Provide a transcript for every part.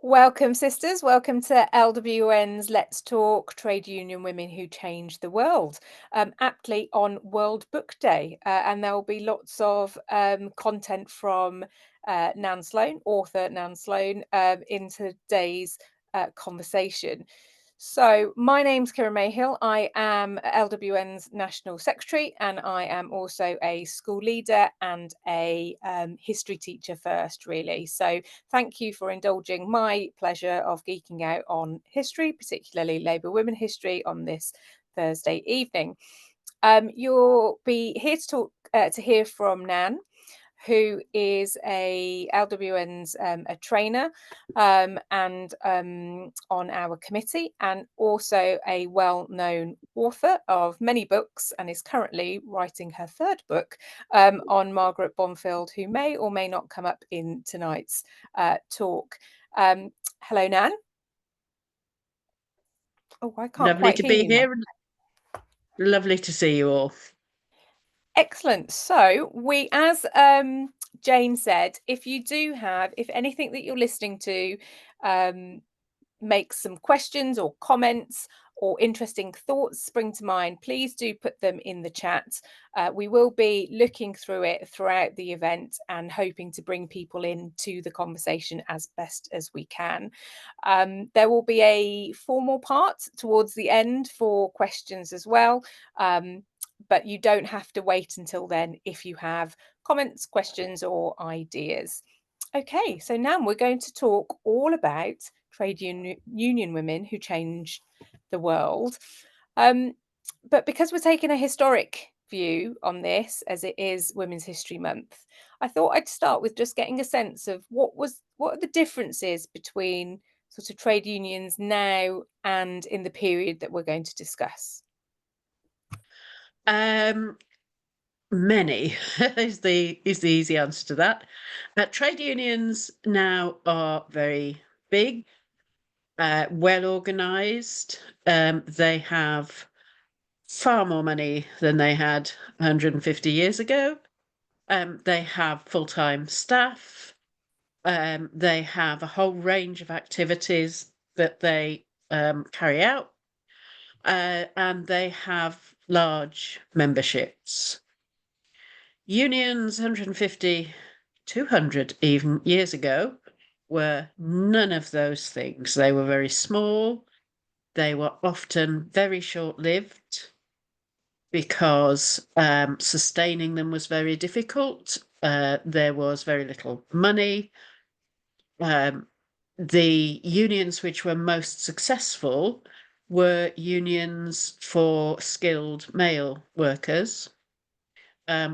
Welcome, sisters. Welcome to LWN's Let's Talk Trade Union Women Who Changed the World, aptly on World Book Day. And there will be lots of content from Nan Sloane, author Nan Sloane, in today's conversation. So my name's Kiran Mahil. I am LWN's National Secretary, and I am also a school leader and a history teacher first, really. So thank you for indulging my pleasure of geeking out on history, particularly Labour women history, on this Thursday evening. You'll be here to talk to hear from Nan, who is a LWN's a trainer and on our committee, and also a well-known author of many books, and is currently writing her third book on Margaret Bondfield, who may or may not come up in tonight's talk. Hello, Nan. Oh, I can't Lovely quite to hear be you, Nan. here. Lovely to see you all. Excellent. So we, as Jane said, if anything that you're listening to makes some questions or comments or interesting thoughts spring to mind, please do put them in the chat. We will be looking through it throughout the event and hoping to bring people into the conversation as best as we can. There will be a formal part towards the end for questions as well. But you don't have to wait until then if you have comments, questions, or ideas. Okay, so now we're going to talk all about trade union women who changed the world. But because we're taking a historic view on this, as it is Women's History Month, I thought I'd start with just getting a sense of what are the differences between sort of trade unions now and in the period that we're going to discuss. Many is the easy answer to that. Trade unions now are very big, well organised. They have far more money than they had 150 years ago. They have full-time staff. They have a whole range of activities that they carry out. And they have large memberships. Unions 150, 200 even years ago were none of those things. They were very small. They were often very short-lived because sustaining them was very difficult. There was very little money. The unions which were most successful were unions for skilled male workers,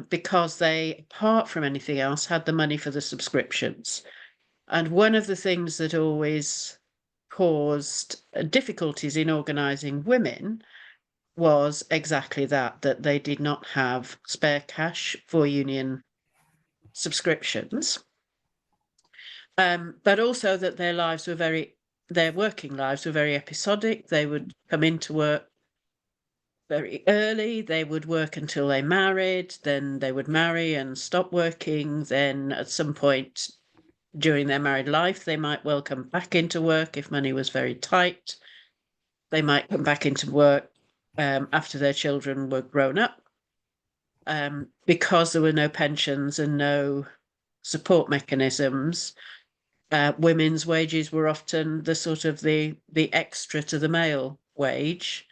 because they, apart from anything else, had the money for the subscriptions. And one of the things that always caused difficulties in organising women was exactly that they did not have spare cash for union subscriptions, but also that their working lives were very episodic. They would come into work very early. They would work until they married, then they would marry and stop working. Then at some point during their married life, they might well come back into work if money was very tight. They might come back into work after their children were grown up, because there were no pensions and no support mechanisms. Women's wages were often the sort of the extra to the male wage.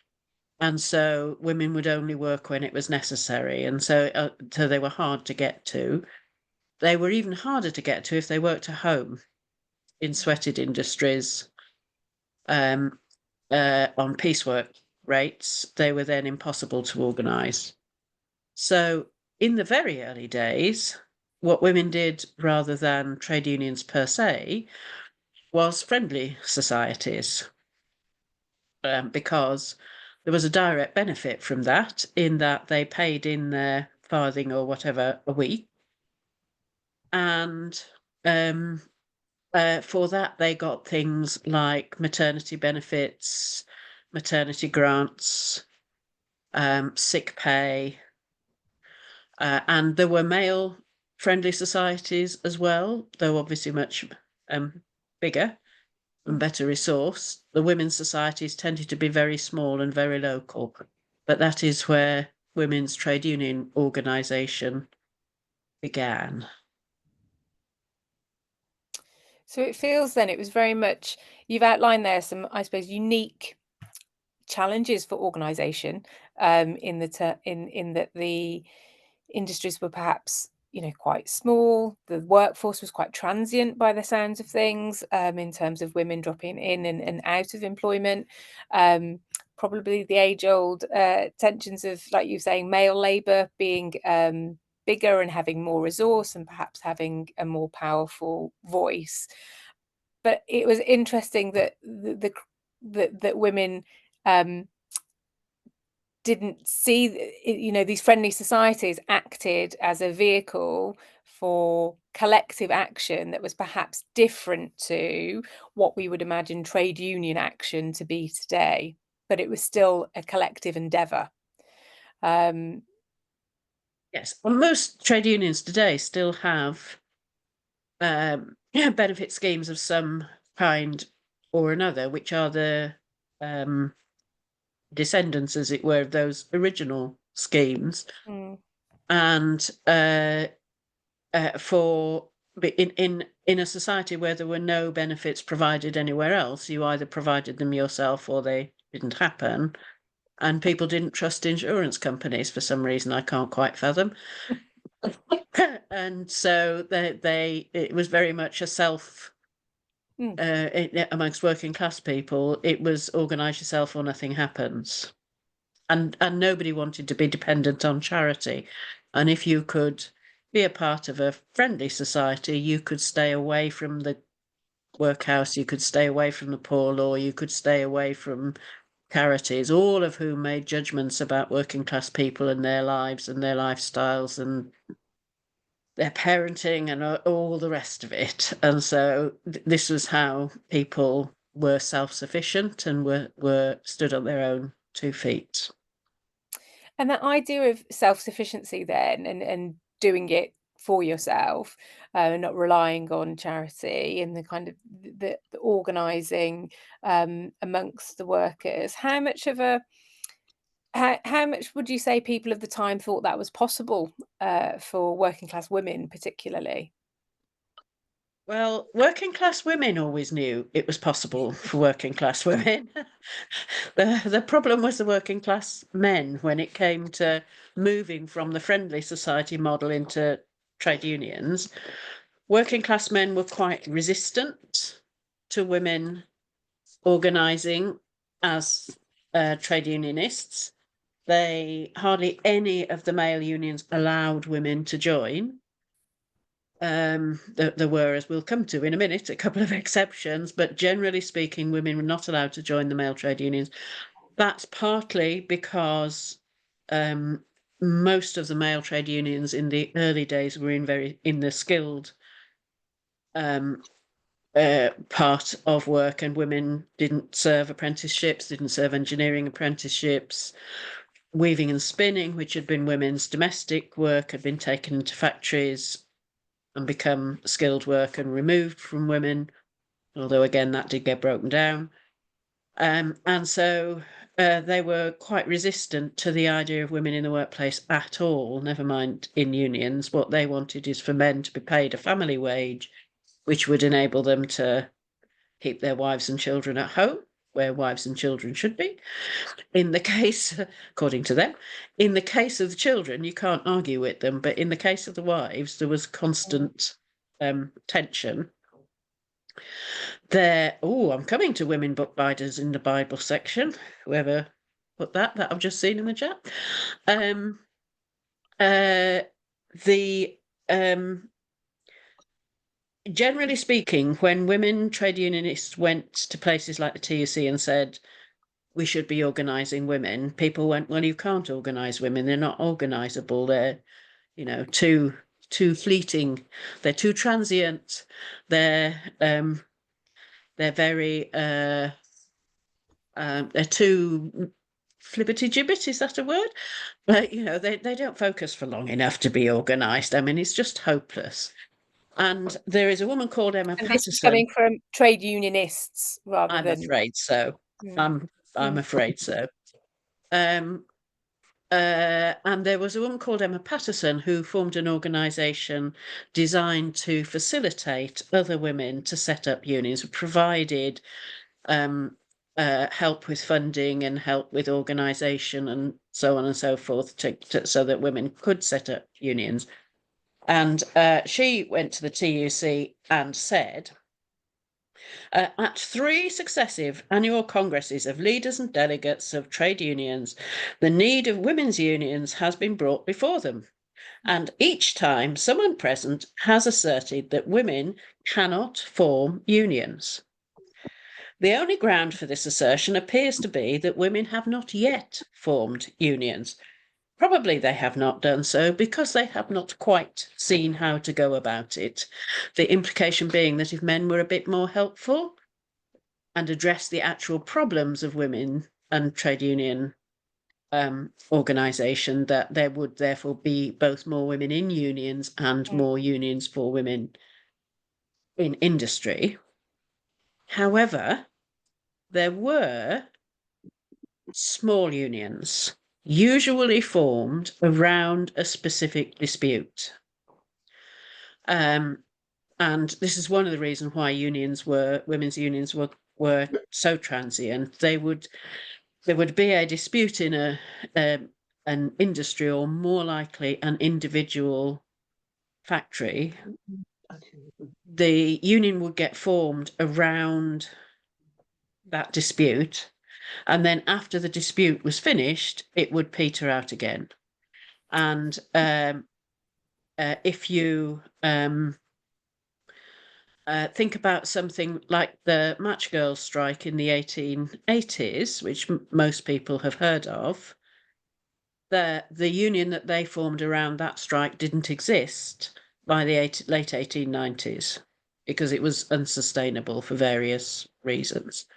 And so women would only work when it was necessary. And so they were hard to get to. They were even harder to get to if they worked at home in sweated industries, on piecework rates. They were then impossible to organise. So in the very early days, what women did rather than trade unions per se was friendly societies, because there was a direct benefit from that, in that they paid in their farthing or whatever a week. And for that, they got things like maternity benefits, maternity grants, sick pay. And there were male-friendly societies as well, though obviously much bigger. and better resourced. The women's societies tended to be very small and very local, but that is where women's trade union organisation began. So it feels then it was very much, you've outlined there some, I suppose, unique challenges for organisation, in that the industries were perhaps, quite small. The workforce was quite transient by the sounds of things, in terms of women dropping in and out of employment. Probably the age-old tensions of, like you were saying, male labour being bigger and having more resource and perhaps having a more powerful voice. But it was interesting that that women didn't see, these friendly societies acted as a vehicle for collective action that was perhaps different to what we would imagine trade union action to be today, but it was still a collective endeavour. Yes, well, most trade unions today still have benefit schemes of some kind or another, which are the descendants, as it were, of those original schemes. Mm. And for in a society where there were no benefits provided anywhere else, you either provided them yourself or they didn't happen. And people didn't trust insurance companies for some reason I can't quite fathom. And so it was very much a self amongst working class people. It was organise yourself or nothing happens, and nobody wanted to be dependent on charity. And if you could be a part of a friendly society, you could stay away from the workhouse, you could stay away from the poor law, you could stay away from charities, all of whom made judgments about working class people and their lives and their lifestyles and their parenting and all the rest of it. And so this was how people were self-sufficient and were stood on their own 2 feet. And that idea of self-sufficiency then, and doing it for yourself, and not relying on charity, and the kind of the organising amongst the workers, how much would you say people of the time thought that was possible for working class women particularly? Well, working class women always knew it was possible for working class women. The problem was the working class men when it came to moving from the friendly society model into trade unions. Working class men were quite resistant to women organising as trade unionists. Hardly any of the male unions allowed women to join. There were, as we'll come to in a minute, a couple of exceptions, but generally speaking, women were not allowed to join the male trade unions. That's partly because most of the male trade unions in the early days were in the skilled part of work, and women didn't serve apprenticeships, didn't serve engineering apprenticeships. Weaving and spinning, which had been women's domestic work, had been taken into factories and become skilled work and removed from women, although again that did get broken down. And so they were quite resistant to the idea of women in the workplace at all, never mind in unions. What they wanted is for men to be paid a family wage, which would enable them to keep their wives and children at home, where wives and children should be. In the case, according to them, in the case of the children, you can't argue with them, but in the case of the wives, there was constant tension. I'm coming to women bookbinders in the Bible section. Whoever put that I've just seen in the chat. Generally speaking, when women trade unionists went to places like the TUC and said, we should be organising women, people went, well, you can't organise women. They're not organisable. They're, too fleeting. They're too transient. They're very, they're too flibbity-gibbet, is that a word? But, they don't focus for long enough to be organised. I mean, it's just hopeless. And there is a woman called Emma And this is Paterson. coming from trade unionists rather I'm than. afraid so. Mm, I'm mm, afraid so. Um, and there was a woman called Emma Paterson who formed an organisation designed to facilitate other women to set up unions, provided help with funding and help with organisation and so on and so forth, so that women could set up unions. And she went to the TUC and said, at 3 successive annual congresses of leaders and delegates of trade unions, the need of women's unions has been brought before them. And each time someone present has asserted that women cannot form unions. The only ground for this assertion appears to be that women have not yet formed unions. Probably they have not done so because they have not quite seen how to go about it. The implication being that if men were a bit more helpful and addressed the actual problems of women and trade union organisation, that there would therefore be both more women in unions and mm, more unions for women in industry. However, there were small unions, usually formed around a specific dispute. And this is one of the reasons why women's unions were so transient. There would be a dispute in an industry, or more likely an individual factory. The union would get formed around that dispute, and then after the dispute was finished, it would peter out again. And if you think about something like the Match Girls strike in the 1880s, which most people have heard of, the union that they formed around that strike didn't exist by the late 1890s because it was unsustainable for various reasons.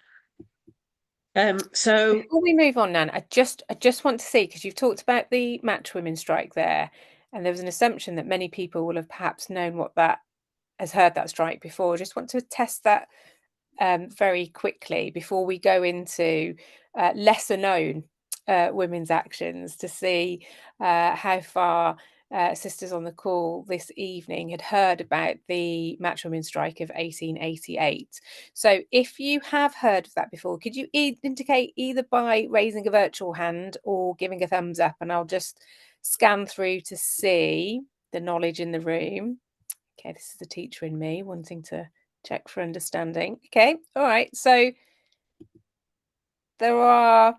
So Before we move on, Nan, I just want to see, because you've talked about the Matchwomen strike there, and there was an assumption that many people will have perhaps known what that has heard that strike before. I just want to test that very quickly before we go into lesser known women's actions, to see how far sisters on the call this evening had heard about the Matchwomen strike of 1888. So if you have heard of that before, could you indicate either by raising a virtual hand or giving a thumbs up, and I'll just scan through to see the knowledge in the room. Okay, this is the teacher in me wanting to check for understanding. Okay, all right. So there are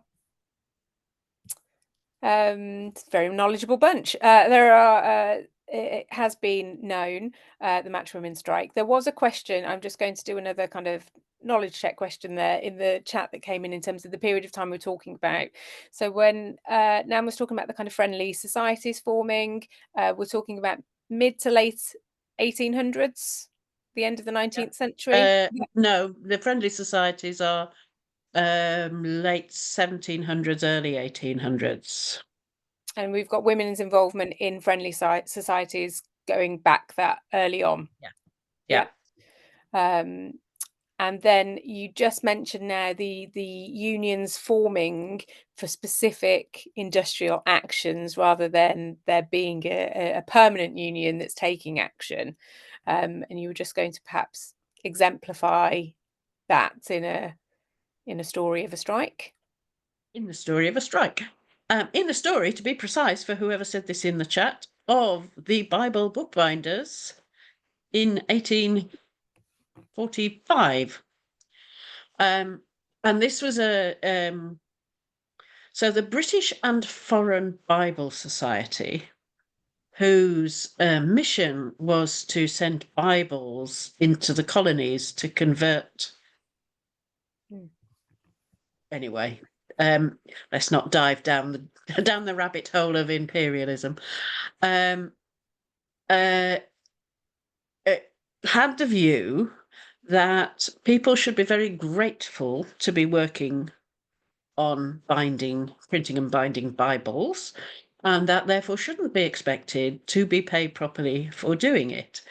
very knowledgeable bunch. It has been known, the Matchwomen strike. There was a question. I'm just going to do another kind of knowledge check question there in the chat that came in terms of the period of time we're talking about. So when Nan was talking about the kind of friendly societies forming, we're talking about mid to late 1800s, the end of the 19th century. no, the friendly societies are late 1700s, early 1800s. And we've got women's involvement in friendly societies going back that early on. Yeah. Yeah. And then you just mentioned now the unions forming for specific industrial actions rather than there being a permanent union that's taking action. And you were just going to perhaps exemplify that in a story of a strike. In the story of a strike. In the story, to be precise, for whoever said this in the chat, of the Bible bookbinders in 1845. And this was so the British and Foreign Bible Society, whose mission was to send Bibles into the colonies to convert. Anyway, let's not dive down the rabbit hole of imperialism. Had the view that people should be very grateful to be working on printing and binding Bibles, and that therefore shouldn't be expected to be paid properly for doing it.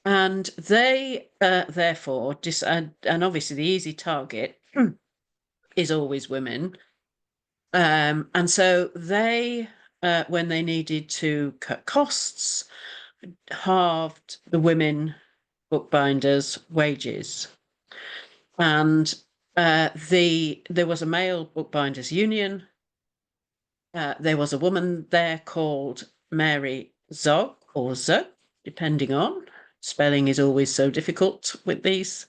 And they therefore, and obviously the easy target is always women. And so they, when they needed to cut costs, halved the women bookbinders' wages. And there was a male bookbinders union. There was a woman there called Mary Zog or Zug, depending on. Spelling is always so difficult with these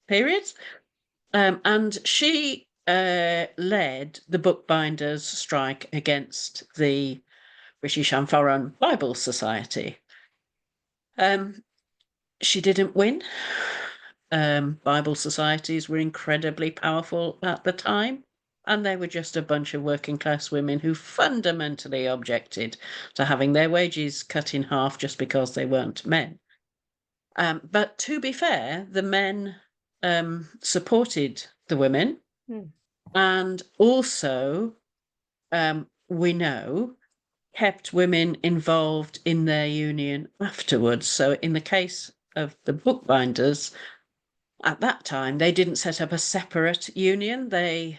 periods. And she led the bookbinders' strike against the British and Foreign Bible Society. She didn't win. Bible societies were incredibly powerful at the time, and they were just a bunch of working class women who fundamentally objected to having their wages cut in half just because they weren't men. But to be fair, the men supported the women, and also we know kept women involved in their union afterwards. So in the case of the bookbinders, at that time, they didn't set up a separate union. They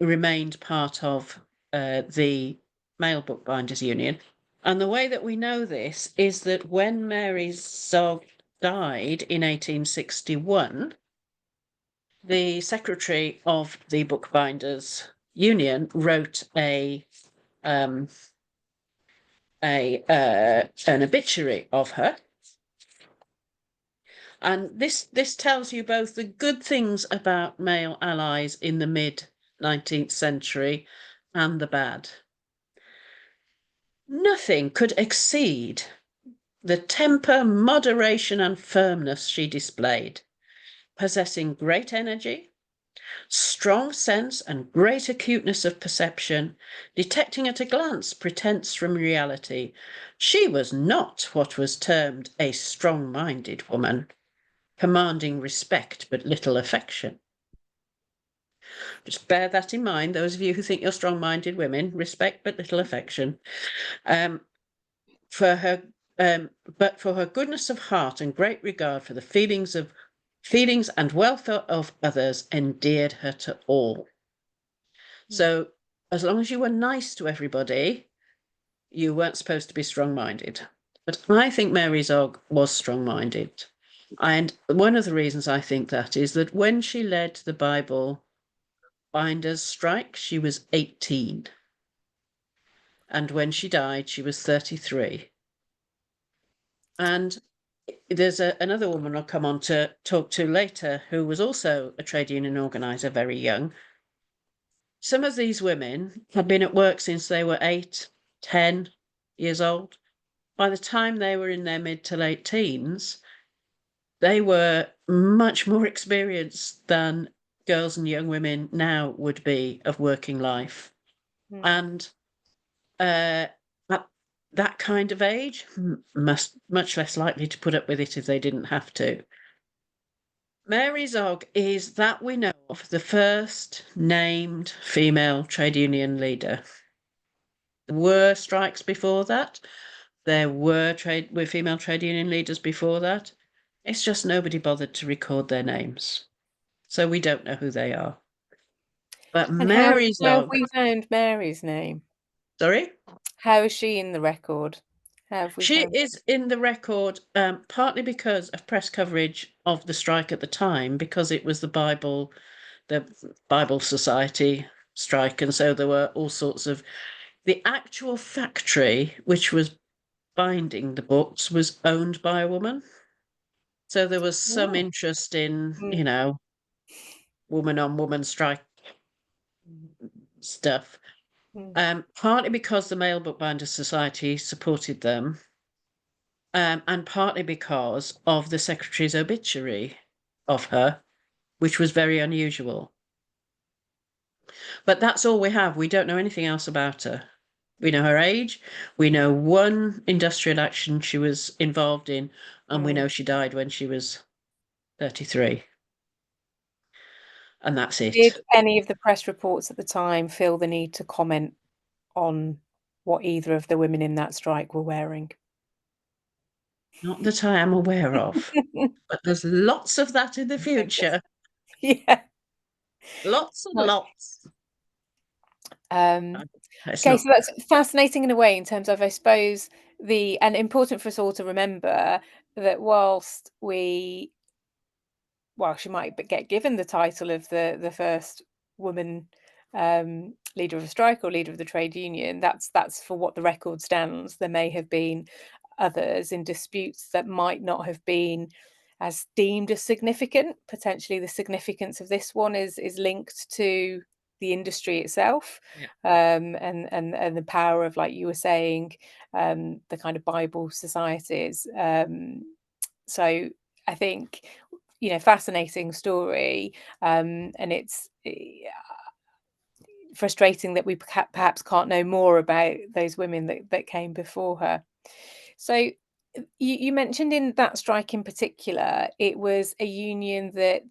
remained part of the male bookbinders union. And the way that we know this is that when Mary Zog died in 1861, the secretary of the bookbinders union wrote an obituary of her. And this tells you both the good things about male allies in the mid-19th century and the bad. Nothing could exceed the temper, moderation, and firmness she displayed, possessing great energy, strong sense, and great acuteness of perception, detecting at a glance pretense from reality. She was not what was termed a strong-minded woman, commanding respect but little affection. Just bear that in mind, those of you who think you're strong-minded women, respect but little affection. But for her goodness of heart and great regard for the feelings and welfare of others endeared her to all. So as long as you were nice to everybody, you weren't supposed to be strong-minded. But I think Mary Zog was strong-minded. And one of the reasons I think that is that when she led the Bible binders strike, she was 18. And when she died, she was 33. And there's another woman I'll come on to talk to later who was also a trade union organizer, very young. Some of these women had been at work since they were 8, 10 years old. By the time they were in their mid to late teens, they were much more experienced than girls and young women now would be of working life. And at that kind of age, much less likely to put up with it if they didn't have to. Mary Zog is, that we know of, the first named female trade union leader. There were strikes before that. There were female trade union leaders before that. It's just nobody bothered to record their names. So we don't know who they are. But And Mary how have Zog. we found Mary's name? Sorry? How is she in the record? How have we She found is in the record partly because of press coverage of the strike at the time, because it was the Bible Society strike, and so there were all sorts of. The actual factory, which was binding the books, was owned by a woman. So there was some interest in, woman on woman strike stuff. Partly because the Male Bookbinders Society supported them, and partly because of the secretary's obituary of her, which was very unusual. But that's all we have. We don't know anything else about her. We know her age, we know one industrial action she was involved in, and we know she died when she was 33. And that's it. Did any of the press reports at the time feel the need to comment on what either of the women in that strike were wearing? Not that I am aware of, but there's lots of that in the I think future. yeah. Lots and Right. lots. Um, It's okay, not. so that's fascinating in a way in terms of, I suppose, and important for us all to remember that whilst she might get given the title of the first woman leader of a strike or leader of the trade union. That's for what the record stands. There may have been others in disputes that might not have been as deemed as significant. Potentially, the significance of this one is linked to the industry itself, Yeah. and the power of, like you were saying, the kind of Bible societies. So I think, fascinating story, and it's frustrating that we perhaps can't know more about those women that came before her. So you mentioned in that strike in particular, it was a union that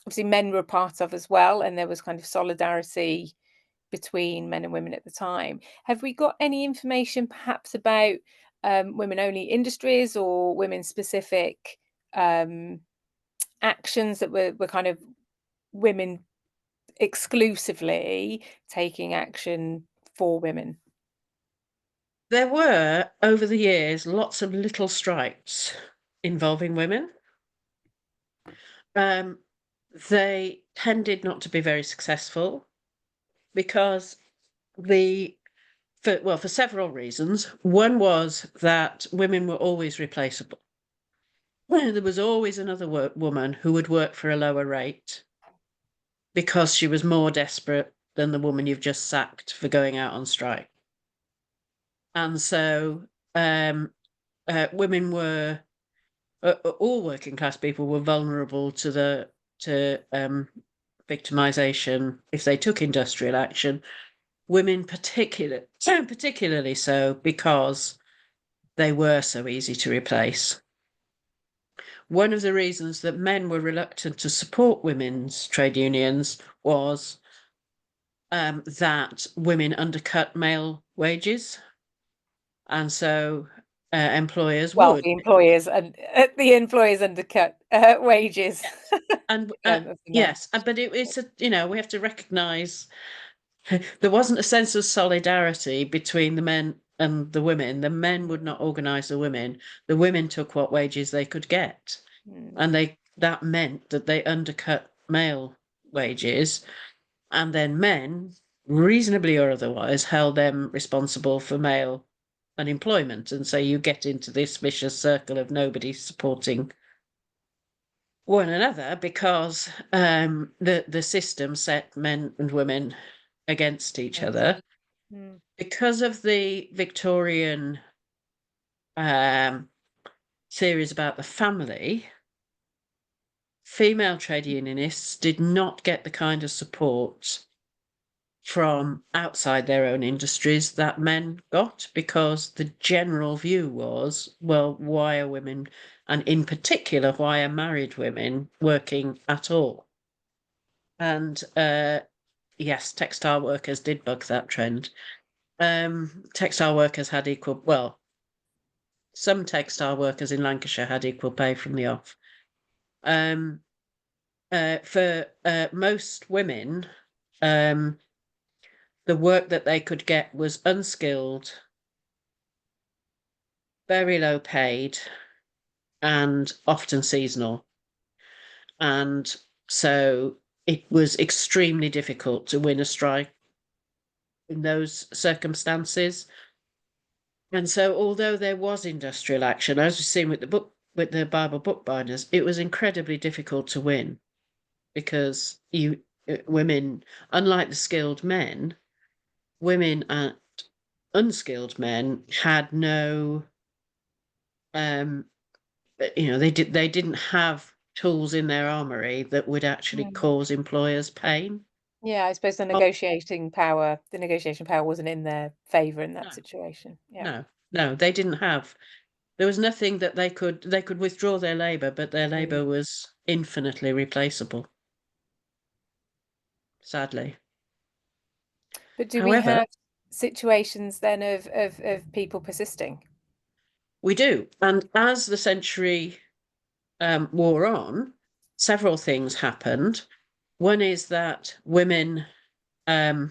obviously men were a part of as well, and there was kind of solidarity between men and women at the time. Have we got any information perhaps about women-only industries or women-specific um, actions that were kind of women exclusively taking action for women? There were, over the years, lots of little strikes involving women. Um, they tended not to be very successful because for several reasons. One was that women were always replaceable. There was always another woman who would work for a lower rate because she was more desperate than the woman you've just sacked for going out on strike. And so women were all working class people were vulnerable to victimization if they took industrial action. Women particularly so because they were so easy to replace. One of the reasons that men were reluctant to support women's trade unions was that women undercut male wages, and so employers Well, would. the employers undercut wages. Yes. And Of the men. yes, but it's we have to recognise there wasn't a sense of solidarity between the men and the women. The men would not organise the women. The women took what wages they could get, Mm, and that meant that they undercut male wages, and then men, reasonably or otherwise, held them responsible for male unemployment, and so you get into this vicious circle of nobody supporting one another because the system set men and women against each yes. other Mm, because of the Victorian um, theories about the family. Female trade unionists did not get the kind of support from outside their own industries that men got because the general view was, well, why are women, and in particular, why are married women working at all? And yes, textile workers did buck that trend. Textile workers had well, some textile workers in Lancashire had equal pay from the off. Um, for most women, um, the work that they could get was unskilled, very low paid, and often seasonal. And so it was extremely difficult to win a strike in those circumstances. And so, although there was industrial action, as we've seen with the Bible bookbinders, it was incredibly difficult to win because women, unlike the skilled men, women and unskilled men had no, um, they didn't have tools in their armory that would actually mm. cause employers pain. Yeah, I suppose Oh, the negotiation power wasn't in their favour in that no, situation. Yeah. no, no, they didn't have. There was nothing that they could withdraw their labour, but their Mm. labour was infinitely replaceable, sadly. But do we However, have situations then of people persisting? We do. And as the century wore on, several things happened. One is that women uh,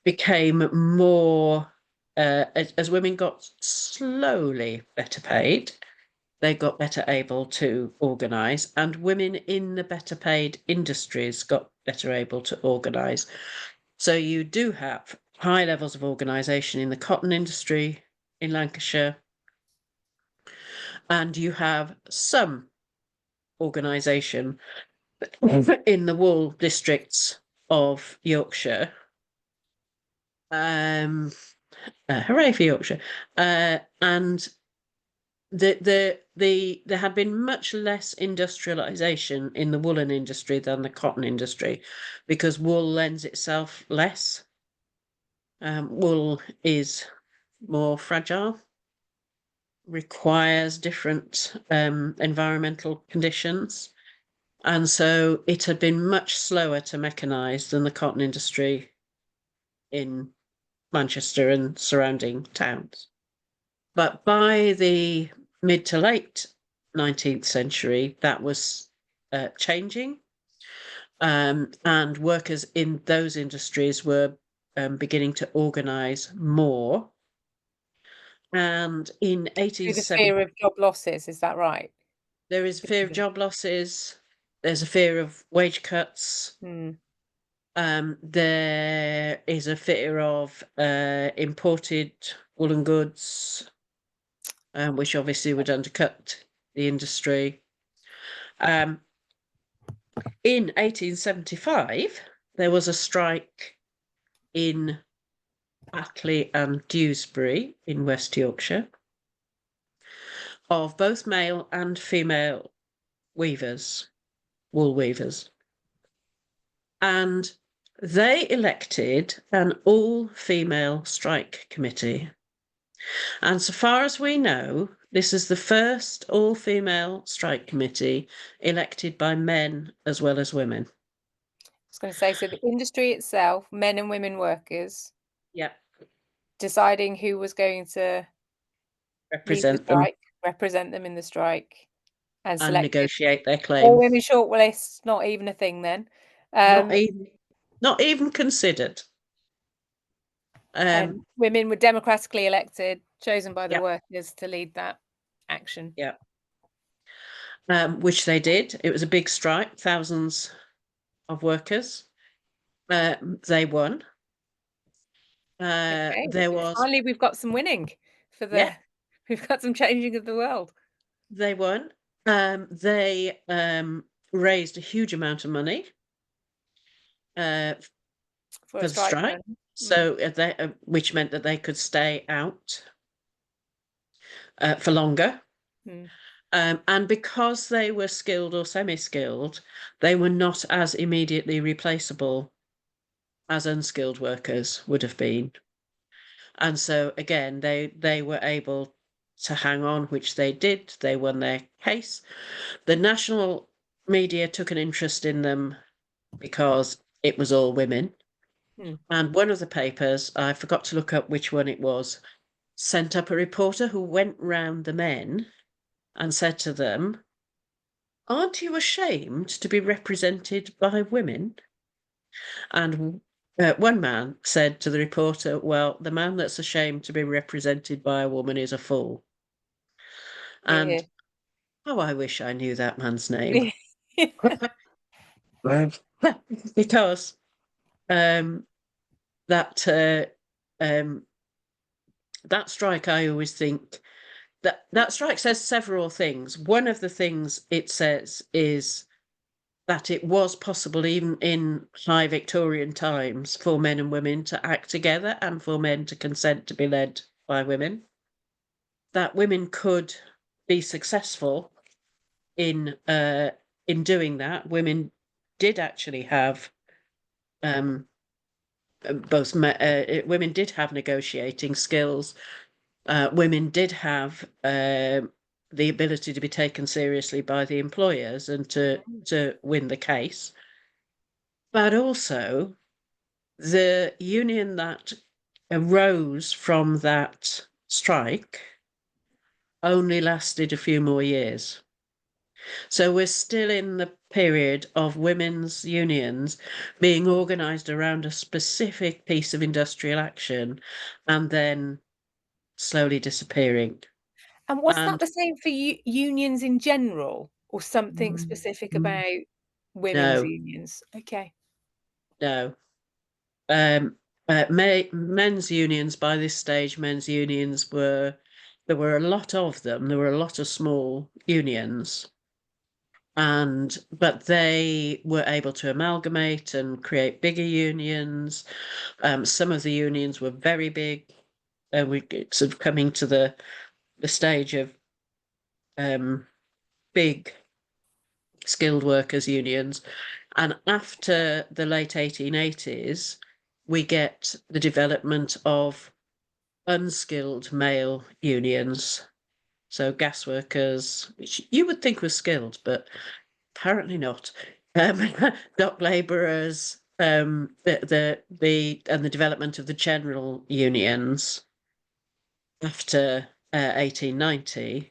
became more, as women got slowly better paid, they got better able to organise, and women in the better paid industries got better able to organise. So you do have high levels of organisation in the cotton industry in Lancashire, and you have some organisation in the wool districts of Yorkshire. Hooray for Yorkshire! And there had been much less industrialisation in the woolen industry than the cotton industry, because wool lends itself less. Wool is more fragile, requires different environmental conditions, and so it had been much slower to mechanise than the cotton industry in Manchester and surrounding towns. But by the mid to late 19th century, that was changing, and workers in those industries were beginning to organise more. And in Through the 1870, fear of job losses, is that right? there is fear of job losses. There's a fear of wage cuts. Mm. There is a fear of imported woolen goods, which obviously would undercut the industry. In 1875, there was a strike in Batley and Dewsbury in West Yorkshire of both male and female weavers, wool weavers. And they elected an all-female strike committee. And so far as we know, this is the first all-female strike committee elected by men as well as women. I was going to say, so the industry itself, men and women workers, Yep. deciding who was going to lead the Represent them strike, represent them in the strike, and and selected negotiate their all claim. women shortlists, not even a thing then. Not even, not even considered. And women were democratically elected, chosen by the Yeah, workers to lead that action. yeah. Which they did. It was a big strike, thousands of workers. They won. Okay, There was, finally we've got some winning for yeah, the we've got some changing of the world they won. They raised a huge amount of money uh, for a for the strike strike, then. Mm. so which meant that they could stay out for longer. Mm. And because they were skilled or semi-skilled, they were not as immediately replaceable as unskilled workers would have been. And so again, they were able to hang on, which they did. They won their case. The national media took an interest in them because it was all women. Mm. And one of the papers, I forgot to look up which one it was, sent up a reporter who went round the men and said to them, "Aren't you ashamed to be represented by women?" And one man said to the reporter, "Well, the man that's ashamed to be represented by a woman is a fool." Yeah. And oh, I wish I knew that man's name. Because um, that um, that strike, I always think that strike says several things. One of the things it says is that it was possible, even in high Victorian times, for men and women to act together and for men to consent to be led by women. That women could be successful in doing that. Women did actually have women did have negotiating skills. Women did have the ability to be taken seriously by the employers and to win the case. But also, the union that arose from that strike only lasted a few more years. So we're still in the period of women's unions being organised around a specific piece of industrial action and then slowly disappearing. And was that And the same for unions in general, or something specific Mm. about women's no, unions? Okay. no. Men's unions, by this stage, men's unions there were a lot of them. There were a lot of small unions. But they were able to amalgamate and create bigger unions. Some of the unions were very big. We sort of coming to the stage of big skilled workers unions. And after the late 1880s, we get the development of unskilled male unions. So gas workers, which you would think were skilled, but apparently not. Dock labourers, and the development of the general unions after 1890,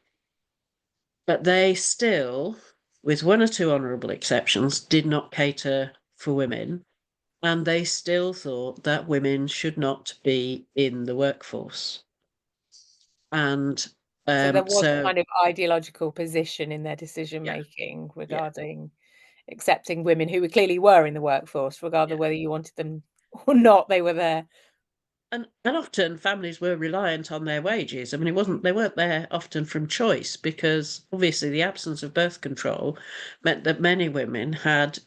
but they still, with one or two honourable exceptions, did not cater for women, and they still thought that women should not be in the workforce. And So there was a so, kind of ideological position in their decision yeah, making yeah. regarding accepting women who clearly were in the workforce, regardless Yeah. of whether you wanted them or not, they were there. And often families were reliant on their wages. I mean, they weren't there often from choice, because obviously the absence of birth control meant that many women had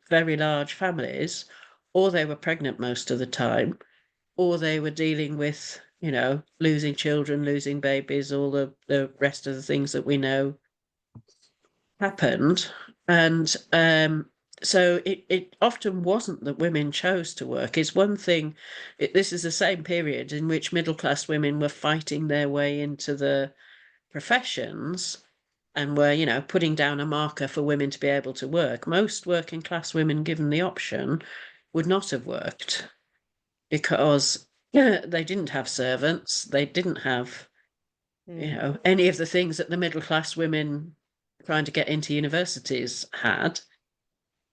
very large families, or they were pregnant most of the time, or they were dealing with, losing children, losing babies, all the rest of the things that we know happened. And so it often wasn't that women chose to work. It's one thing, this is the same period in which middle class women were fighting their way into the professions and were, putting down a marker for women to be able to work. Most working class women, given the option, would not have worked, because they didn't have servants, they didn't have, Mm. any of the things that the middle class women trying to get into universities had.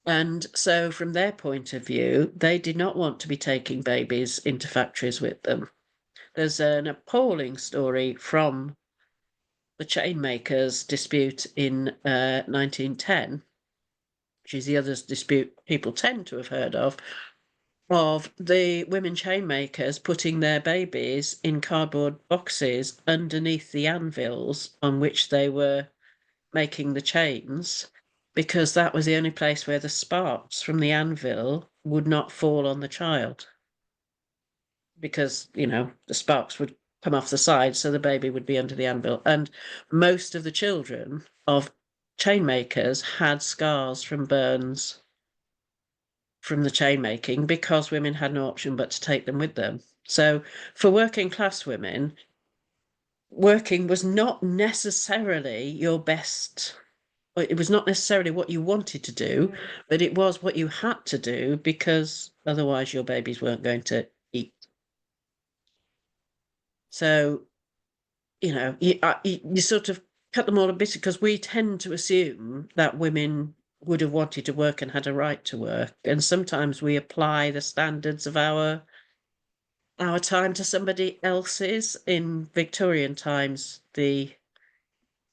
And so, from their point of view, they did not want to be taking babies into factories with them. There's an appalling story from the chainmakers dispute in 1910, which is the other dispute people tend to have heard of the women chainmakers putting their babies in cardboard boxes underneath the anvils on which they were making the chains, because that was the only place where the sparks from the anvil would not fall on the child, because the sparks would come off the side, so the baby would be under the anvil. And most of the children of chainmakers had scars from burns from the chain making, because women had no option but to take them with them. So for working class women, working was not necessarily your best, it was not necessarily what you wanted to do, Mm. but it was what you had to do, because otherwise your babies weren't going to eat. So, you sort of cut them all a bit, because we tend to assume that women would have wanted to work and had a right to work. And sometimes we apply the standards of our time to somebody else's. In Victorian times,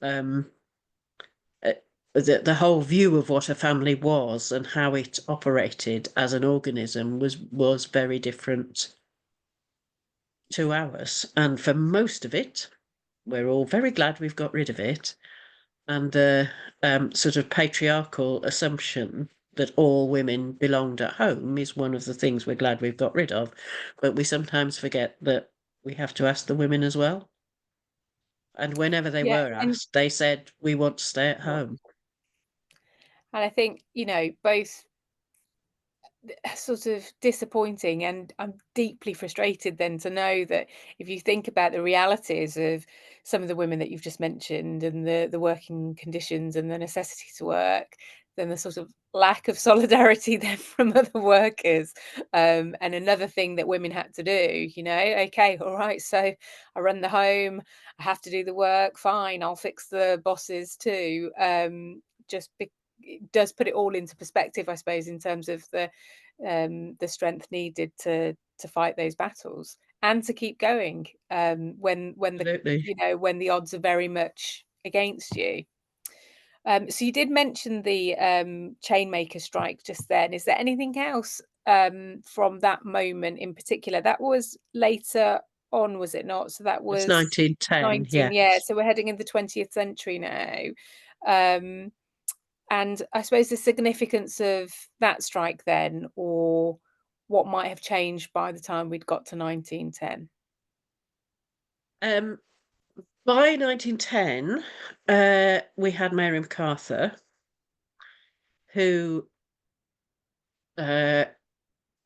um, uh, the whole view of what a family was and how it operated as an organism was very different to ours. And for most of it, we're all very glad we've got rid of it. And the sort of patriarchal assumption that all women belonged at home is one of the things we're glad we've got rid of. But we sometimes forget that we have to ask the women as well. And whenever they Yeah, were and asked, they said, we want to stay at what home. and I think, both sort of disappointing, and I'm deeply frustrated then to know that if you think about the realities of some of the women that you've just mentioned, and the working conditions and the necessity to work, than the sort of lack of solidarity then from other workers. And another thing that women had to do, okay, all right, so I run the home, I have to do the work, fine, I'll fix the bosses too. It does put it all into perspective, I suppose, in terms of the strength needed to fight those battles and to keep going when Absolutely. when the odds are very much against you. So you did mention the chainmaker strike just then. Is there anything else from that moment in particular? That was later on, was it not? So that It's was 1910, 19, yes. yeah. So we're heading in the 20th century now. Um, and I suppose the significance of that strike then, or what might have changed by the time we'd got to 1910. Um, by 1910, we had Mary Macarthur, who uh,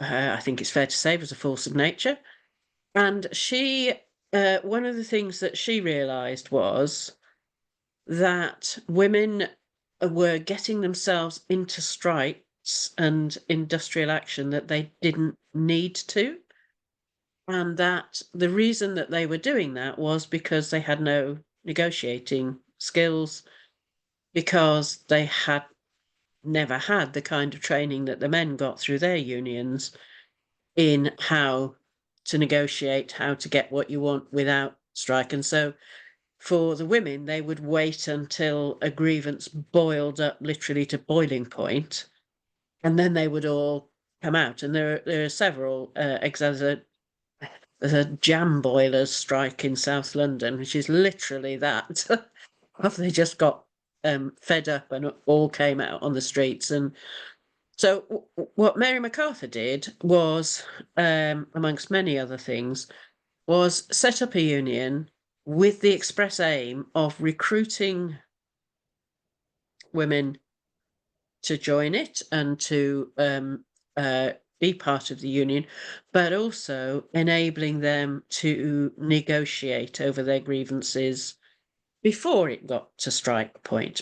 I think it's fair to say was a force of nature. And she, one of the things that she realised was that women were getting themselves into strikes and industrial action that they didn't need to. And that the reason that they were doing that was because they had no negotiating skills, because they had never had the kind of training that the men got through their unions in how to negotiate, how to get what you want without strike. And so for the women, they would wait until a grievance boiled up literally to boiling point, and then they would all come out. And there are several examples. There's a jam boilers strike in South London, which is literally that. They just got fed up and all came out on the streets. And so what Mary Macarthur did was, amongst many other things, was set up a union with the express aim of recruiting women to join it and to be part of the union, but also enabling them to negotiate over their grievances before it got to strike point,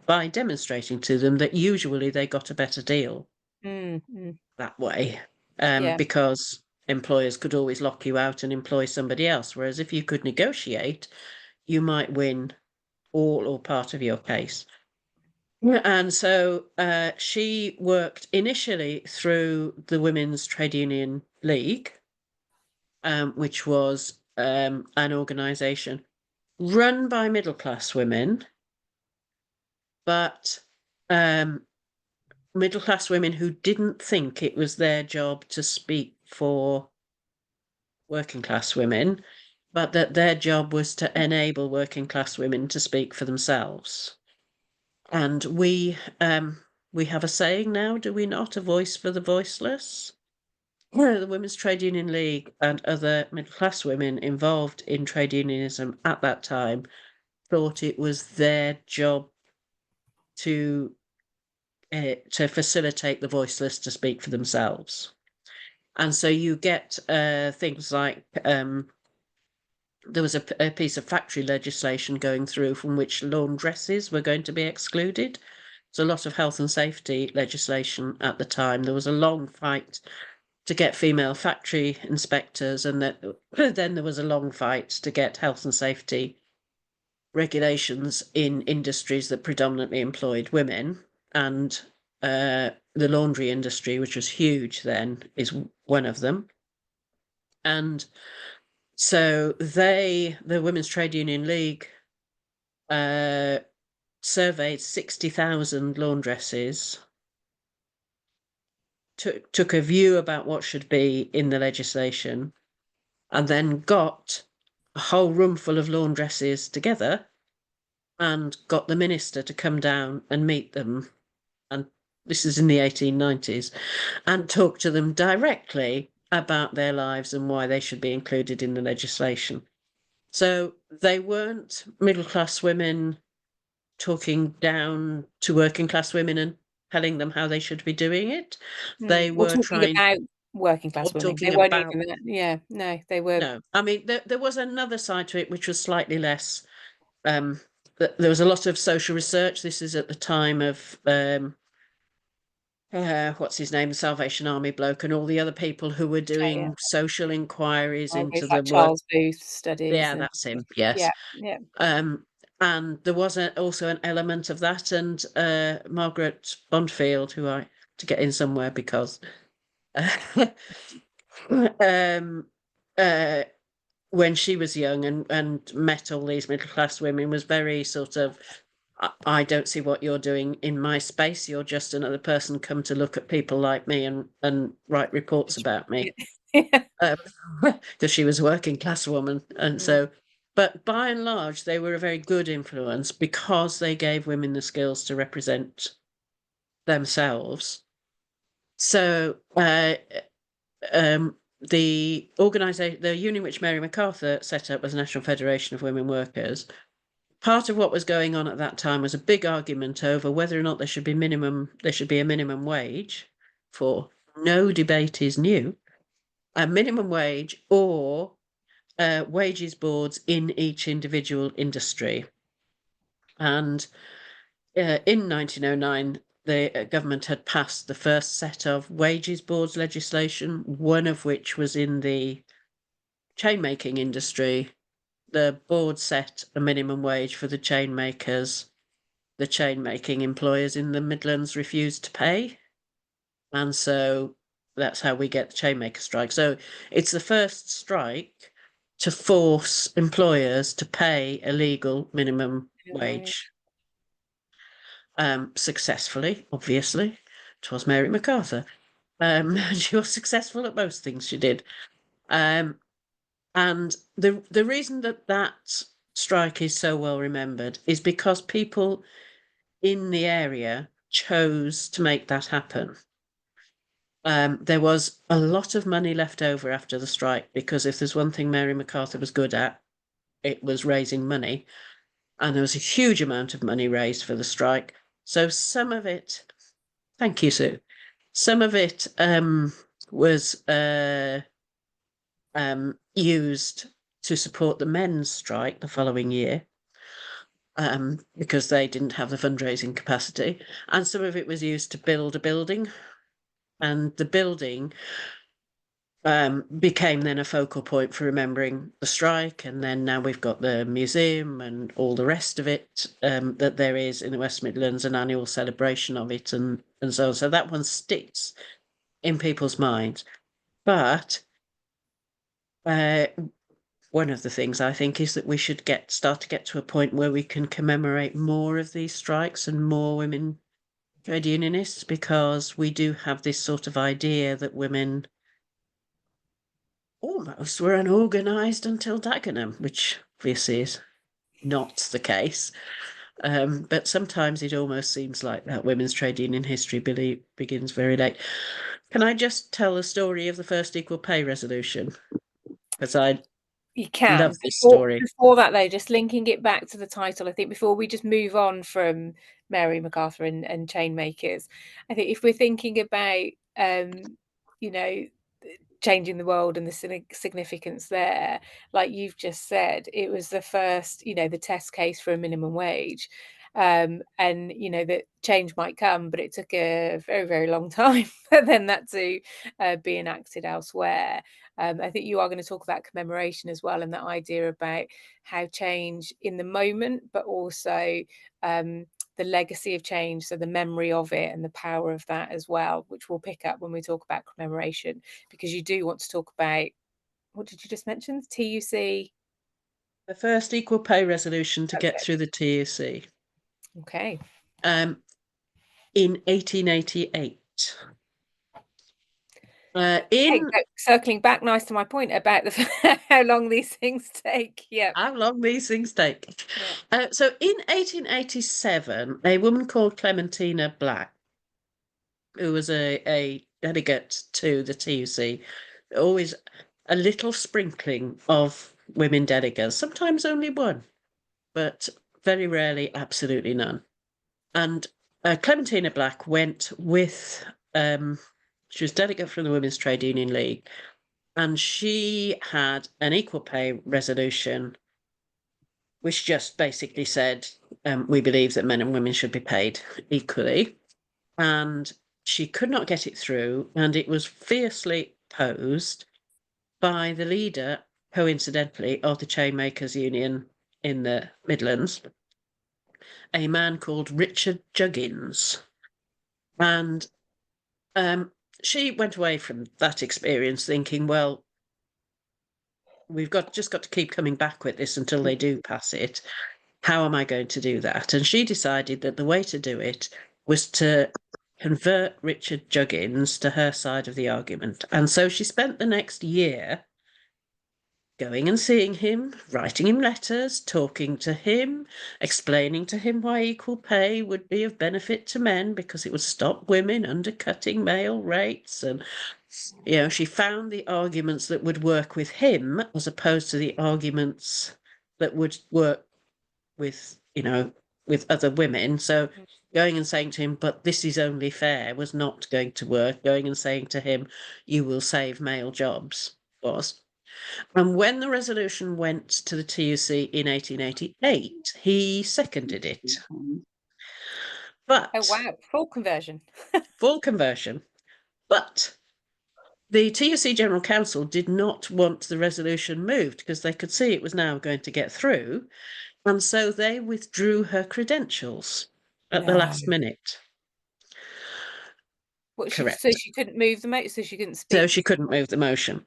by demonstrating to them that usually they got a better deal Mm, mm, that way, yeah. because employers could always lock you out and employ somebody else. Whereas if you could negotiate, you might win all or part of your case. And so she worked initially through the Women's Trade Union League, which was an organisation run by middle class women, but middle class women who didn't think it was their job to speak for working class women, but that their job was to enable working class women to speak for themselves. And we have a saying now, do we not? A voice for the voiceless. The Women's Trade Union League and other middle class women involved in trade unionism at that time thought it was their job to facilitate the voiceless to speak for themselves. And so you get things like there was a piece of factory legislation going through from which laundresses were going to be excluded. There's a lot of health and safety legislation at the time. There was a long fight to get female factory inspectors, and then there was a long fight to get health and safety regulations in industries that predominantly employed women. And the laundry industry, which was huge then, is one of them. And so the Women's Trade Union League, surveyed 60,000 laundresses, took a view about what should be in the legislation, and then got a whole room full of laundresses together and got the minister to come down and meet them. And this is in the 1890s, and talk to them directly about their lives and why they should be included in the legislation. So they weren't middle class women talking down to working class women and telling them how they should be doing it. They Or were talking trying, about working class or women. They talking weren't about, even that. Yeah, no, they were. no, I mean, there was another side to it which was slightly less. There was a lot of social research. This is at the time of what's his name, the Salvation Army bloke, and all the other people who were Oh, yeah. doing social inquiries into With the like work. Charles Booth studies Yeah, and that's him. Yes. yeah, yeah. Um, and there was also an element of that, and Margaret Bondfield, who I to get in somewhere because um, uh, when she was young and met all these middle class women, was very sort of, I don't see what you're doing in my space. You're just another person come to look at people like me and write reports about me. Yeah. Because she was a working class woman. And Mm, so, but by and large, they were a very good influence because they gave women the skills to represent themselves. So, the organisation, the union which Mary Macarthur set up was the National Federation of Women Workers. Part of what was going on at that time was a big argument over whether or not there should be a minimum wage for no debate is new, a minimum wage or wages boards in each individual industry. And in 1909, the government had passed the first set of wages boards legislation, one of which was in the chainmaking industry. The board set a minimum wage for the chainmakers. The chainmaking employers in the Midlands refused to pay. And so that's how we get the chainmaker strike. So it's the first strike to force employers to pay a legal minimum anyway. wage. Successfully, obviously. It was Mary Macarthur. She was successful at most things she did. And the reason that strike is so well remembered is because people in the area chose to make that happen. There was a lot of money left over after the strike because if there's one thing Mary Macarthur was good at, it was raising money. And there was a huge amount of money raised for the strike. So some of it, thank you, Sue. Some of it was used to support the men's strike the following year because they didn't have the fundraising capacity. And some of it was used to build a building. And the building became then a focal point for remembering the strike. And then now we've got the museum and all the rest of it that there is in the West Midlands, an annual celebration of it and so on. So that one sticks in people's minds. But one of the things I think is that we should start to get to a point where we can commemorate more of these strikes and more women trade unionists, because we do have this sort of idea that women almost were unorganised until Dagenham, which obviously is not the case. But sometimes it almost seems like that women's trade union history begins very late. Can I just tell the story of the first equal pay resolution? Because I You love can. this Before story. before that though, just linking it back to the title, I think before we just move on from Mary Macarthur and Chainmakers, I think if we're thinking about you know, changing the world and the significance there, like you've just said, it was the first, the test case for a minimum wage. And that change might come, but it took a very, very long time for then that to be enacted elsewhere. I think you are going to talk about commemoration as well, and that idea about how change in the moment, but also the legacy of change, so the memory of it and the power of that as well, which we'll pick up when we talk about commemoration, because you do want to talk about, what did you just mention? TUC. The first equal pay resolution to get Okay. through the TUC Okay. in 1888. Okay, In so circling back, nice to my point about how long these things take. Yeah. How long these things take. Yeah. So in 1887, a woman called Clementina Black, who was a delegate to the TUC, always a little sprinkling of women delegates, sometimes only one, but very rarely absolutely none. And Clementina Black went with, she was delegate from the Women's Trade Union League, and she had an equal pay resolution which just basically said we believe that men and women should be paid equally. And she could not get it through, and it was fiercely opposed by the leader, coincidentally, of the chainmakers union in the Midlands, a man called Richard Juggins. And she went away from that experience thinking, well, we've just got to keep coming back with this until they do pass it. How am I going to do that? And she decided that the way to do it was to convert Richard Juggins to her side of the argument. And so she spent the next year going and seeing him, writing him letters, talking to him, explaining to him why equal pay would be of benefit to men because it would stop women undercutting male rates. And, she found the arguments that would work with him as opposed to the arguments that would work with, with other women. So going and saying to him, but this is only fair, was not going to work. Going and saying to him, you will save male jobs, was. And when the resolution went to the TUC in 1888, he seconded it. But Oh, wow. Full conversion. full conversion. But the TUC General Council did not want the resolution moved because they could see it was now going to get through. And so they withdrew her credentials at the last minute. Correct. So she couldn't move the motion, so she couldn't speak. So she couldn't move the motion.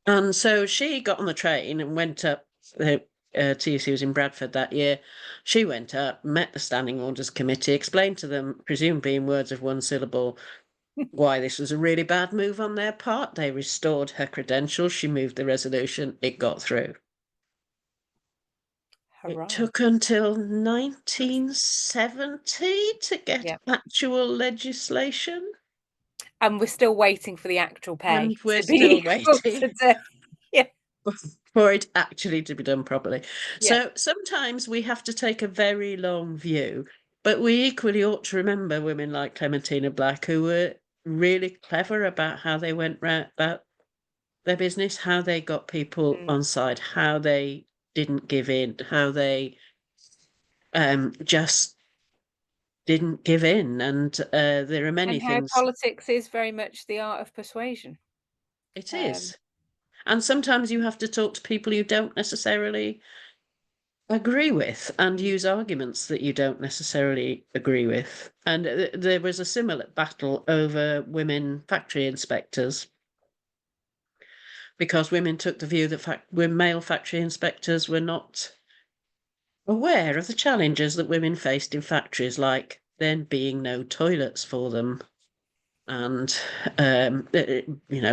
And so she got on the train and went up. The TUC was in Bradford that year. She went up, met the Standing Orders Committee, explained to them, presumably in words of one syllable, why this was a really bad move on their part. They restored her credentials. She moved the resolution. It got through. Hurrah. It took until 1970 to get actual legislation. And we're still waiting for the actual pay. And we're still waiting for it actually to be done properly. So sometimes we have to take a very long view, but we equally ought to remember women like Clementina Black, who were really clever about how they went about their business, how they got people on side, how they didn't give in, how they just didn't give in. And there are many things. Politics is very much the art of persuasion. It is. And sometimes you have to talk to people you don't necessarily agree with and use arguments that you don't necessarily agree with. And there was a similar battle over women factory inspectors, because women took the view that male factory inspectors were not aware of the challenges that women faced in factories, like there being no toilets for them and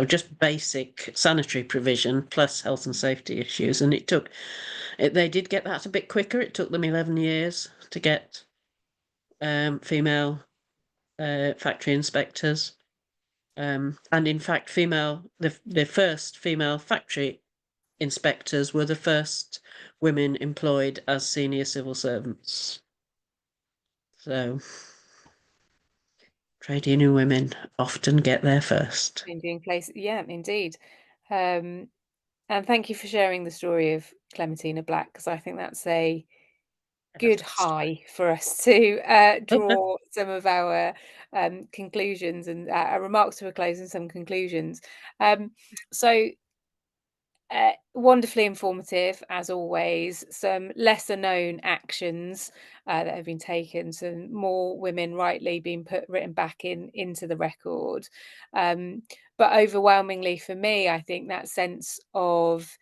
just basic sanitary provision plus health and safety issues. And they did get that a bit quicker. It took them 11 years to get female factory inspectors. And in fact, the first female factory inspectors were the first women employed as senior civil servants. So trade union women often get there first. Yeah, indeed. And thank you for sharing the story of Clementina Black, because I think that's a good high for us to draw some of our conclusions and our remarks to a close and some conclusions. So wonderfully informative, as always. Some lesser known actions that have been taken, some more women rightly being written back into the record. But overwhelmingly for me, I think that sense of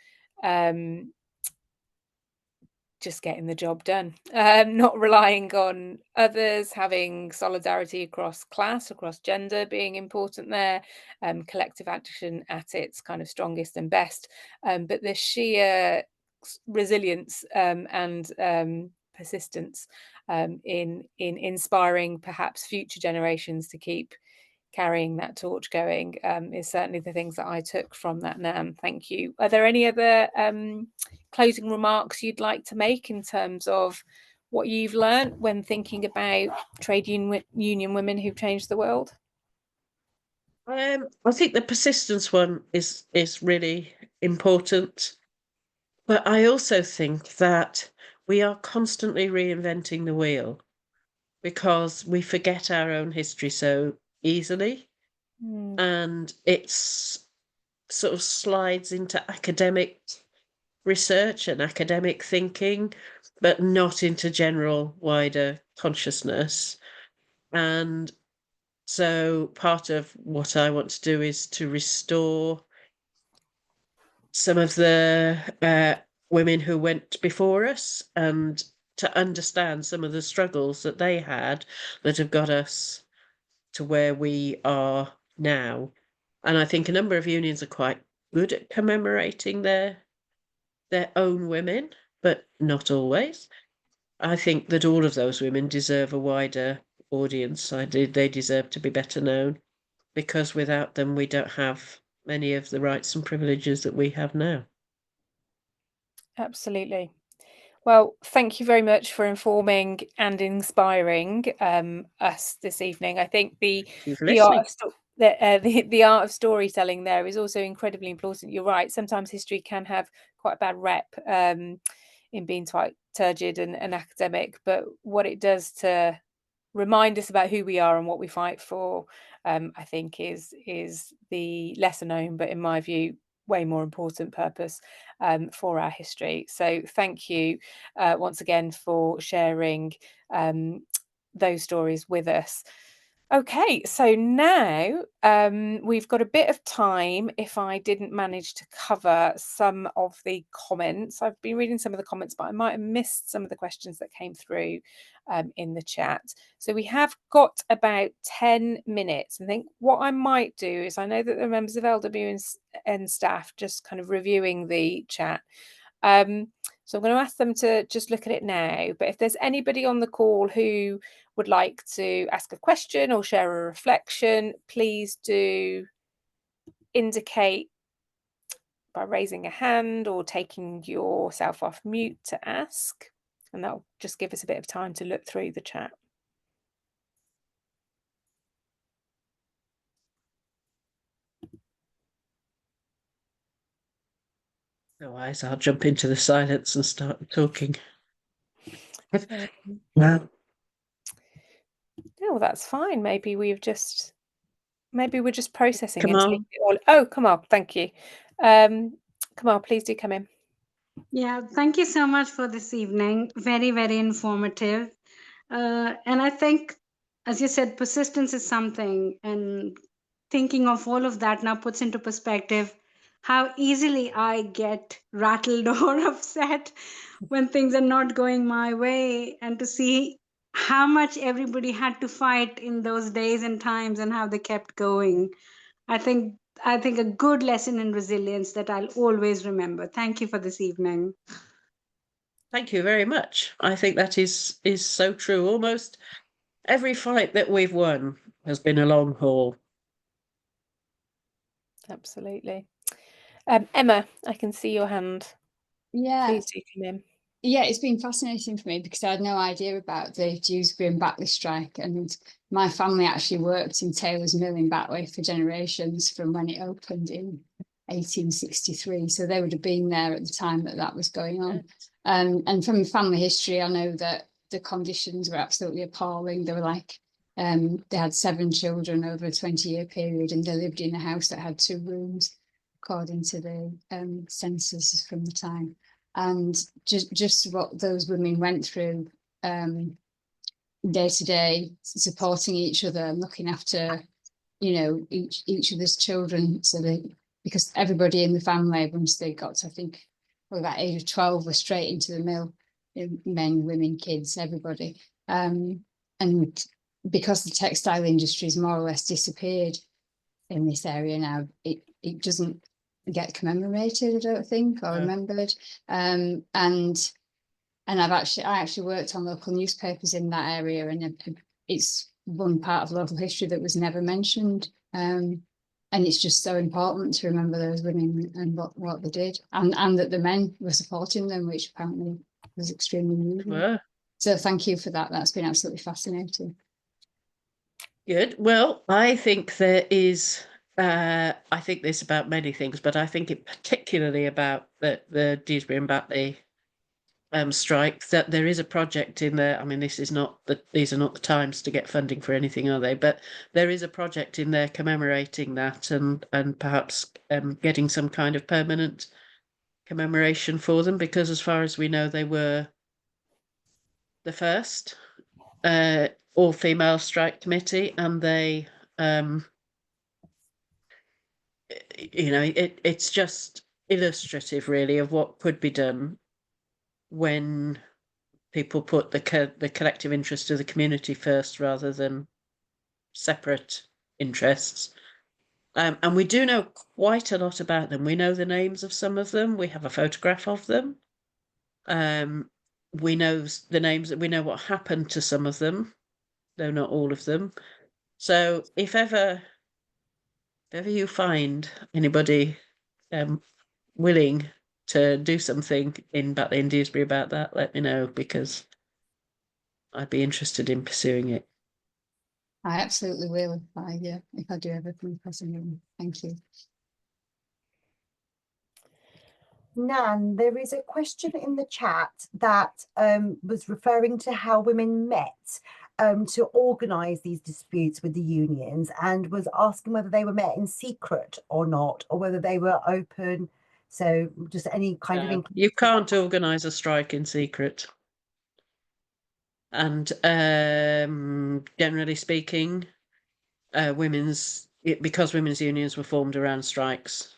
just getting the job done, not relying on others, having solidarity across class, across gender being important there, collective action at its kind of strongest and best, but the sheer resilience and persistence in inspiring perhaps future generations to keep carrying that torch going is certainly the things that I took from that, Nam. Thank you. Are there any other closing remarks you'd like to make in terms of what you've learned when thinking about trade union women who've changed the world? I think the persistence one is really important, but I also think that we are constantly reinventing the wheel because we forget our own history so easily, and it's sort of slides into academic research and academic thinking, but not into general wider consciousness. And so part of what I want to do is to restore some of the women who went before us, and to understand some of the struggles that they had that have got us to where we are now. And I think a number of unions are quite good at commemorating their own women, but not always. I think that all of those women deserve a wider audience. They deserve to be better known, because without them, we don't have many of the rights and privileges that we have now. Absolutely. Well, thank you very much for informing and inspiring us this evening. I think Thank you for the art listening. of the art of storytelling there is also incredibly important. You're right. Sometimes history can have quite a bad rep in being quite turgid and academic, but what it does to remind us about who we are and what we fight for, I think is the lesser known, but in my view, way more important purpose for our history. So thank you once again for sharing those stories with us. Okay, so now we've got a bit of time if I didn't manage to cover some of the comments. I've been reading some of the comments, but I might have missed some of the questions that came through in the chat. So we have got about 10 minutes. I think what I might do is, I know that the members of LWN staff just kind of reviewing the chat. So I'm going to ask them to just look at it now. But if there's anybody on the call who would like to ask a question or share a reflection, please do indicate by raising a hand or taking yourself off mute to ask. And that'll just give us a bit of time to look through the chat. Otherwise, I'll jump into the silence and start talking. No, that's fine. Maybe we're just processing Come and taking on. it all. Oh, come on, thank you. Come on, please do come in. Yeah, thank you so much for this evening. Very, very informative. And I think, as you said, persistence is something, and thinking of all of that now puts into perspective how easily I get rattled or upset when things are not going my way, and to see how much everybody had to fight in those days and times and how they kept going. I think a good lesson in resilience that I'll always remember. Thank you for this evening. Thank you very much. I think that is so true. Almost every fight that we've won has been a long haul. Absolutely. Emma, I can see your hand. Yeah. Please do come in. Yeah, it's been fascinating for me because I had no idea about the Dewsbury and Batley strike, and my family actually worked in Taylor's Mill in Batley for generations from when it opened in 1863. So they would have been there at the time that was going on. And from family history, I know that the conditions were absolutely appalling. They were like, they had 7 children over a 20-year period, and they lived in a house that had 2 rooms, according to the census from the time. And just what those women went through day to day, supporting each other and looking after, each other's children. So because everybody in the family, once they got to, I think, that age of 12, were straight into the mill, men, women, kids, everybody. And because the textile industry has more or less disappeared in this area now, it doesn't get commemorated, I don't think, or remembered. And I actually worked on local newspapers in that area, and it's one part of local history that was never mentioned. And it's just so important to remember those women and what they did, and that the men were supporting them, which apparently was extremely moving. So thank you for that. That's been absolutely fascinating. Good. Well, I think there is. I think this about many things, but I think it particularly about the Dewsbury and Batley strike, that there is a project in there. I mean, these are not the times to get funding for anything, are they? But there is a project in there commemorating that, and perhaps getting some kind of permanent commemoration for them, because as far as we know, they were the first all-female strike committee, and they it's just illustrative, really, of what could be done when people put the collective interest of the community first rather than separate interests. And we do know quite a lot about them. We know the names of some of them. We have a photograph of them. We know the names. We know what happened to some of them, though not all of them. So if ever you find anybody willing to do something in Batley and Dewsbury about that, let me know, because I'd be interested in pursuing it. I absolutely will if I do ever come across anyone. Thank you. Nan, there is a question in the chat that was referring to how women met to organise these disputes with the unions, and was asking whether they were met in secret or not, or whether they were open. So just any kind of... You can't organise a strike in secret. And generally speaking, because women's unions were formed around strikes.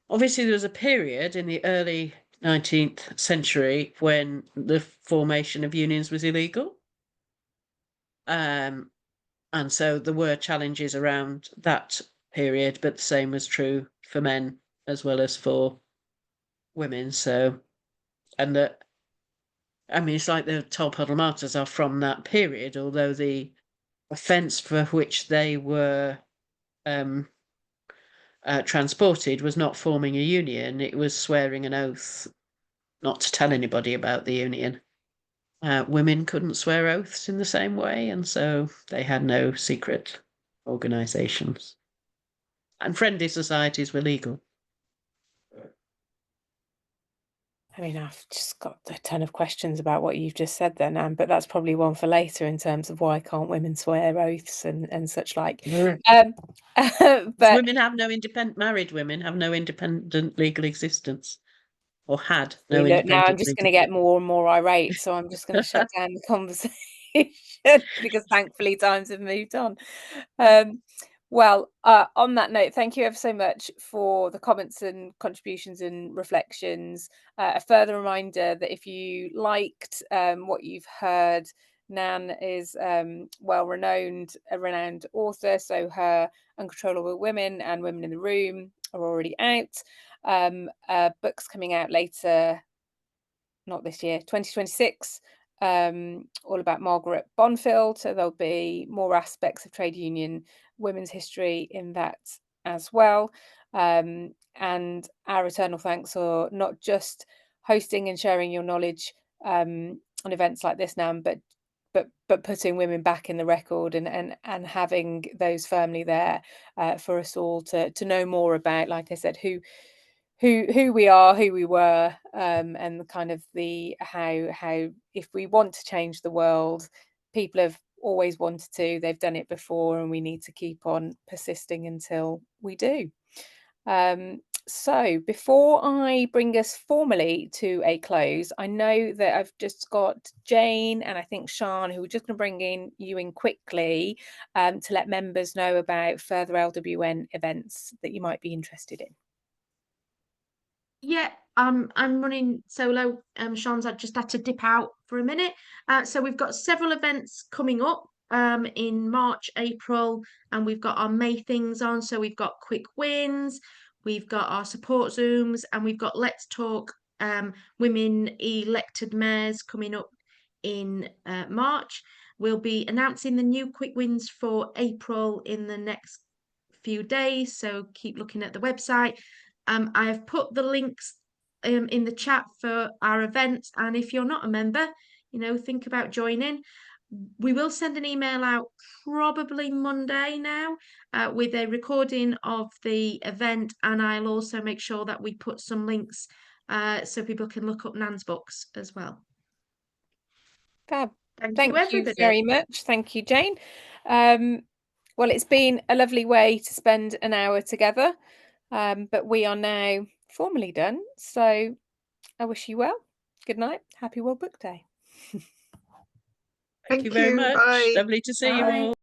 Obviously, there was a period in the early 19th century when the formation of unions was illegal. And so there were challenges around that period, but the same was true for men as well as for women. So, and it's like the Tolpuddle martyrs are from that period, although the offence for which they were transported was not forming a union. It was swearing an oath not to tell anybody about the union. Women couldn't swear oaths in the same way, and so they had no secret organisations. And friendly societies were legal. I mean, I've just got a ton of questions about what you've just said there, Nan, but that's probably one for later in terms of why can't women swear oaths and such like. But Married women have no independent legal existence, or had no look, independent. now I'm just going to get more and more irate, so I'm just going to shut down the conversation because thankfully times have moved on. Well, on that note, thank you ever so much for the comments and contributions and reflections. A further reminder that if you liked what you've heard, Nan is a renowned author, so her Uncontrollable Women and Women in the Room are already out. Books coming out later, not this year, 2026. All about Margaret Bondfield, so there'll be more aspects of trade union women's history in that as well. And our eternal thanks for not just hosting and sharing your knowledge on events like this now, but putting women back in the record and having those firmly there for us all to know more about, like I said, who we are, who we were, and kind of the how if we want to change the world, people have always wanted to, they've done it before, and we need to keep on persisting until we do. So before I bring us formally to a close, I know that I've just got Jane and I think Sian, who are just going to bring you in quickly to let members know about further LWN events that you might be interested in. Yeah, I'm running solo. Sian's just had to dip out for a minute. So we've got several events coming up in March, April, and we've got our May things on. So we've got quick wins, we've got our support Zooms, and we've got Let's Talk Women Elected Mayors coming up in March. We'll be announcing the new quick wins for April in the next few days, so keep looking at the website. I have put the links in the chat for our events, and if you're not a member, think about joining. We will send an email out probably Monday now with a recording of the event, and I'll also make sure that we put some links so people can look up Nan's books as well. Fab. Thank Thank you, you everybody. very much. Thank you, Jane. Well, it's been a lovely way to spend an hour together, but we are now formally done. So I wish you well. Good night. Happy World Book Day. Thank you very much. Bye. Lovely to see you Bye. all.